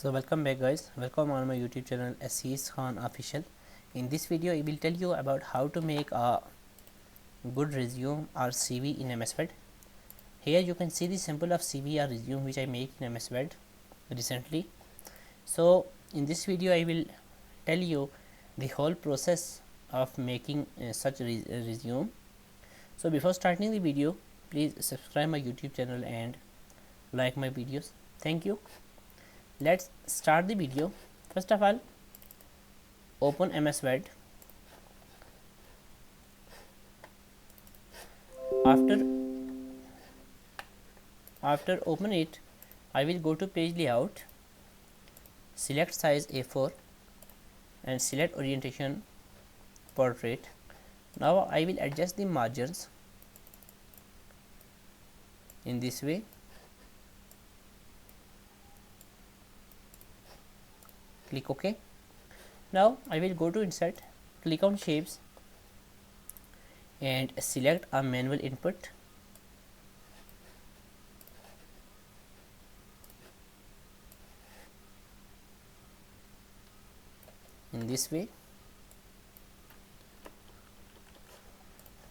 So welcome back guys, welcome on my YouTube channel Aziz Khan Official. In this video I will tell you about how to make a good resume or CV in MS Word. Here you can see the sample of CV or resume which I make in MS Word recently. So in this video I will tell you the whole process of making such resume. So before starting the video, please subscribe my YouTube channel and like my videos. Thank you. Let's start the video. First of all, open MS Word. After open it, I will go to page layout, select size A4 and select orientation portrait. Now I will adjust the margins in this way. Click OK. Now I will go to insert, click on shapes and select a manual input. In this way,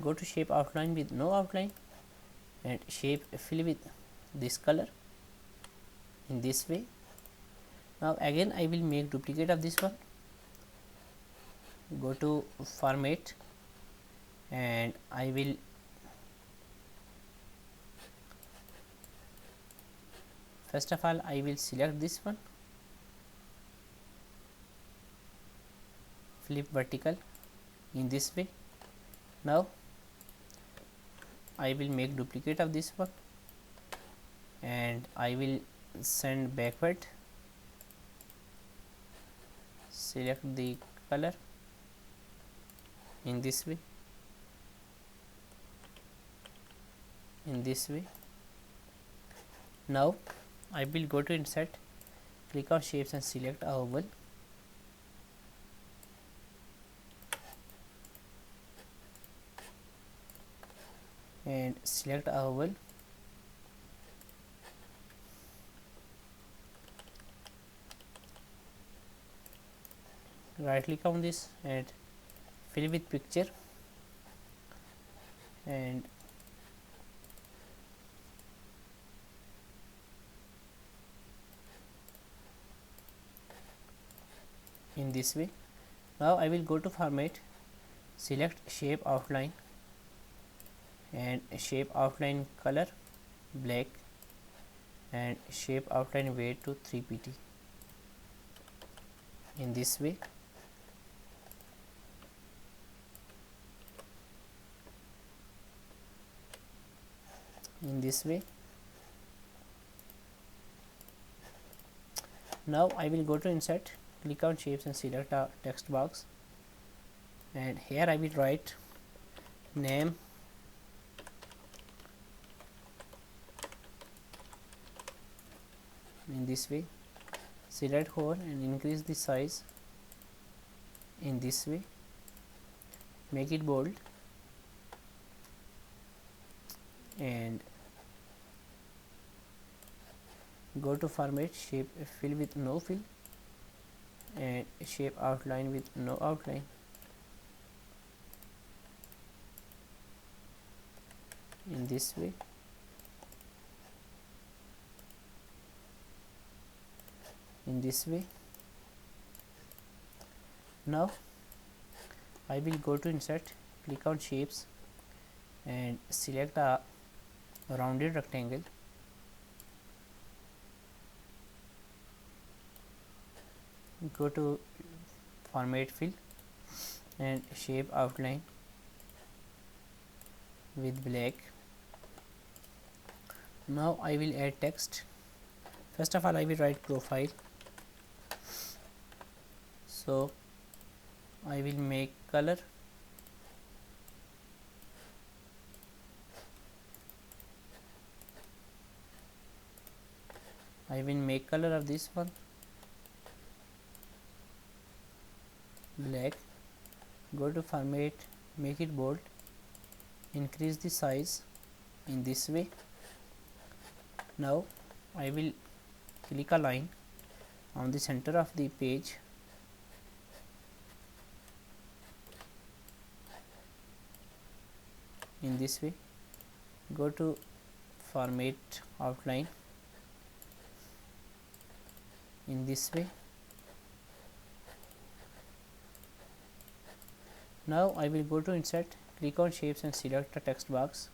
go to shape outline with no outline and shape fill with this color in this way. Now again I will make duplicate of this one, go to format and I will first of all I will select this one, flip vertical in this way. Now I will make duplicate of this one and I will send backward, select the color in this way, in this way. Now I will go to insert, click on shapes and select a oval. And select a oval. Right click on this and fill with picture and in this way. Now I will go to format, select shape outline and shape outline color black and shape outline weight to 3 pt in this way. In this way. Now I will go to insert, click on shapes and select a text box and here I will write name in this way, select whole and increase the size in this way, make it bold and go to format, shape fill with no fill and shape outline with no outline in this way. In this way. Now I will go to insert, click on shapes and select a rounded rectangle, go to format fill and shape outline with black. Now I will add text. First of all I will write profile, so I will make color of this one black, go to format, make it bold, increase the size in this way. Now I will click a line on the center of the page. In this way, go to format outline. In this way, now I will go to insert, click on shapes and select a text box,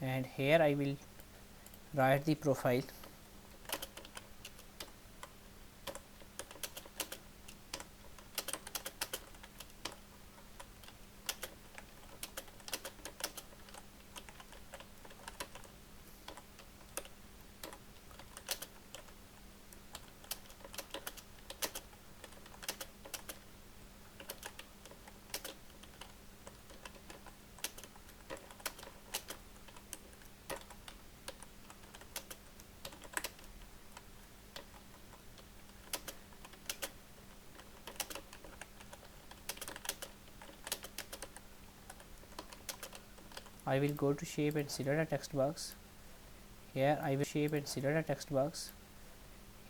and here I will write the profile. I will go to shape and select a text box. Here I will shape and select a text box.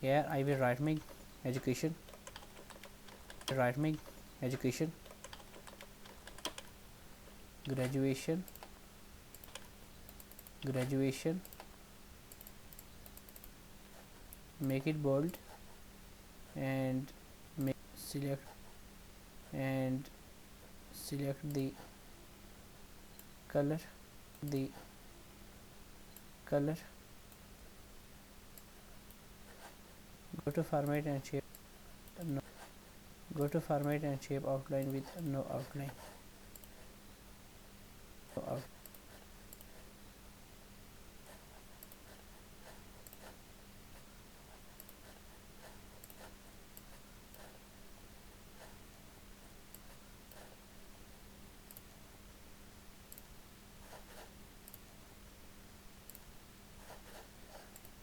Here I will write my education. Education, graduation, make it bold and select the color, go to format and shape, outline with no outline.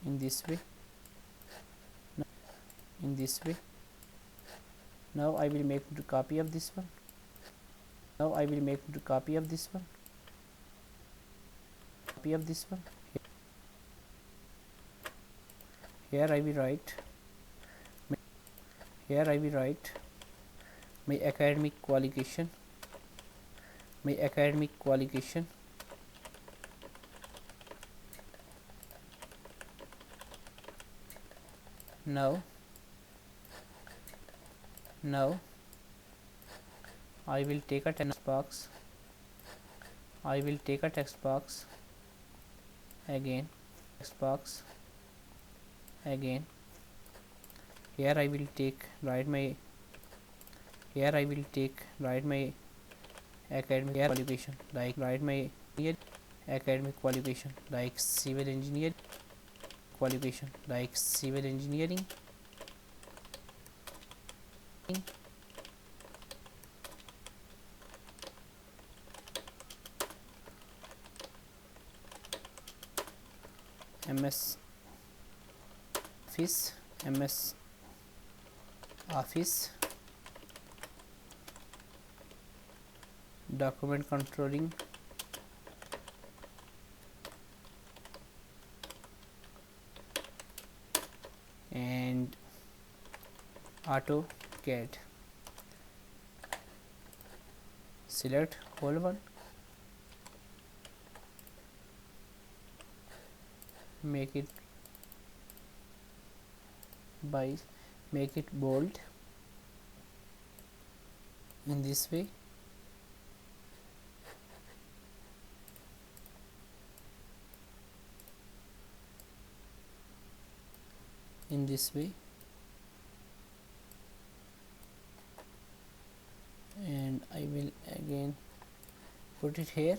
In this way, now I will make a copy of this one. Here I will write my academic qualification. Now I will take a text box. Again, here I will write my academic qualification, like academic qualification like civil engineering, MS Office, document controlling, and AutoCAD. Select whole one, make it bold. In this way, and I will again put it here.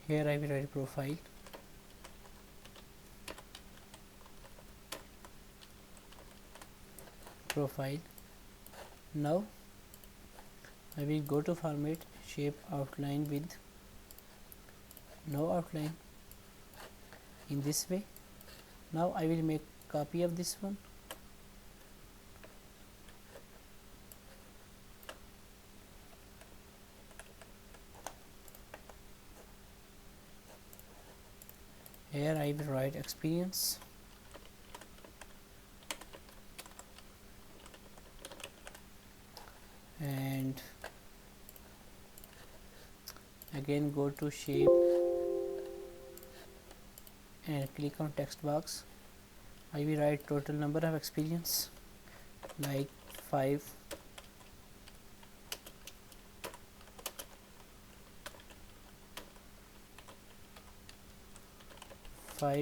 Here I will write profile. Now I will go to format, shape outline with no outline. In this way, Now I will make copy of this one. Here I will write experience, and again go to shape and click on text box. I will write total number of experience like 5,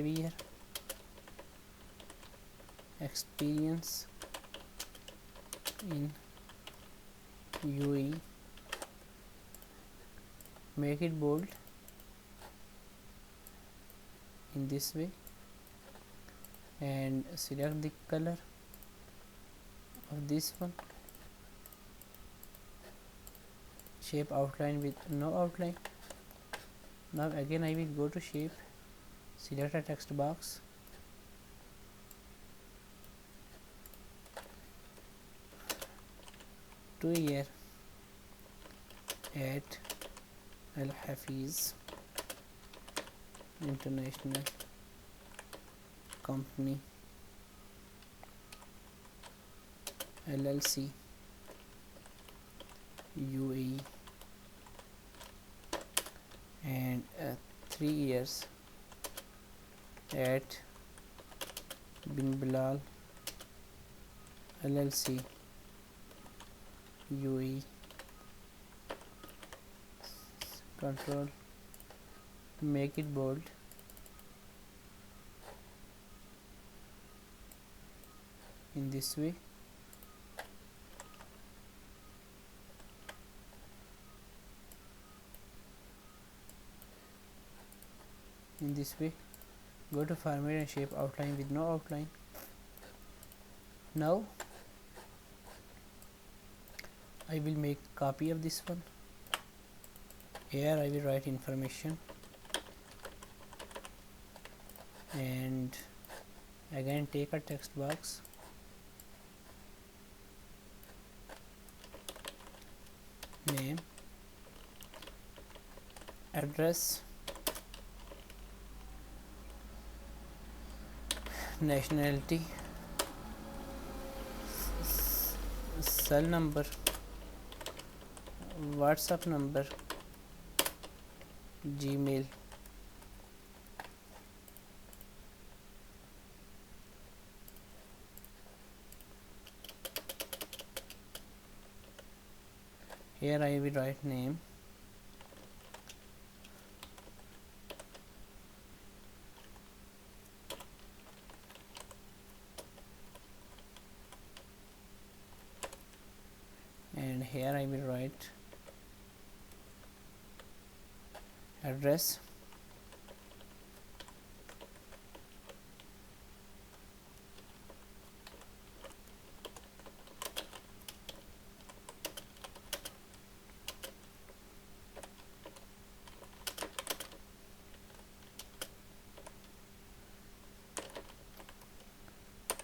year experience in UAE. Make it bold in this way and select the color of this one. Shape outline with no outline. Now again I will go to shape, select a text box, year at Al Hafiz International Company LLC UAE, and 3 years at Bin Bilal LLC UAE. Control, make it bold, in this way. In this way, go to format and shape outline with no outline. Now I will make copy of this one. Here I will write information, and again take a text box, name, address, nationality, cell number, WhatsApp number, Gmail. Here I will write name, and here I will write address,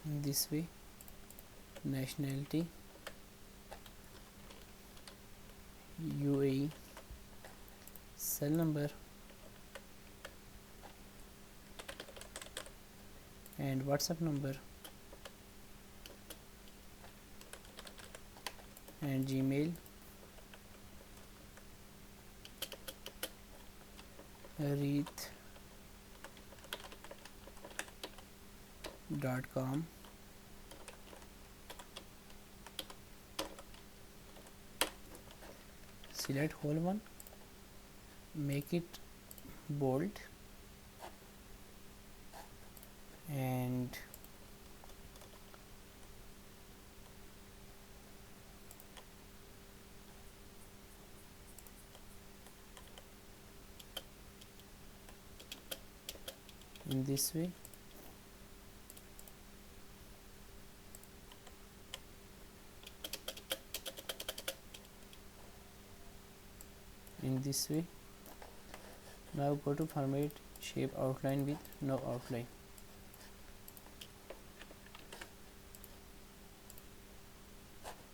in this way, nationality UAE, cell number, and WhatsApp number, and Gmail, Reeth.com. Select whole one, make it bold, and in this way. In this way. Now go to format, shape outline with no outline.